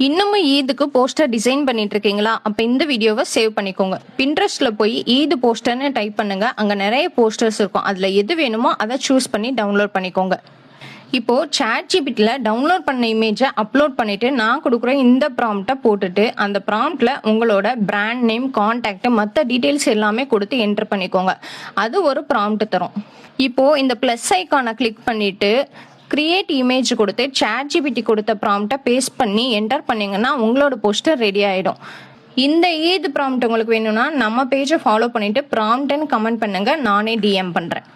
இன்னமும் ஈதுக்கு poster design பண்ணிட்டு இருக்கீங்களா? அப்ப இந்த வீடியோவை சேவ் பண்ணிக்கோங்க. பின்ட்ரெஸ்ட்ல போய் ஈது போஸ்டர்னு டைப் பண்ணுங்க. அங்க நிறைய போஸ்டர்ஸ் இருக்கும். அதுல எது வேணுமோ அதை சூஸ் பண்ணி டவுன்லோட் பண்ணிக்கோங்க. இப்போ ChatGPTல டவுன்லோட் பண்ண இமேஜை அப்லோட் பண்ணிட்டு நான் கொடுக்குற இந்த ப்ராம்ப்டை போட்டுட்டு அந்த ப்ராம்ப்ட்ல உங்களோட பிராண்ட் நேம், கான்டாக்ட், மற்ற டீடைல்ஸ் எல்லாமே கொடுத்து என்டர் பண்ணிக்கோங்க. அது ஒரு ப்ராம்ப்ட் தரும். இப்போ இந்த பிளஸ் ஐக்கானை கிளிக் பண்ணிட்டு கிரியேட் இமேஜ் கொடுத்து ChatGPT கொடுத்த ப்ராம்ப்டை பேஸ்ட் பண்ணி என்டர் பண்ணீங்கன்னா உங்களோட போஸ்டர் ரெடி ஆயிடும். இந்த ஈத் ப்ராம்ப்ட் உங்களுக்கு வேணும்னா நம்ம பேஜை ஃபாலோ பண்ணிட்டு ப்ராம்ப்ட்னு கமெண்ட் பண்ணுங்க. நானே DM பண்றேன்.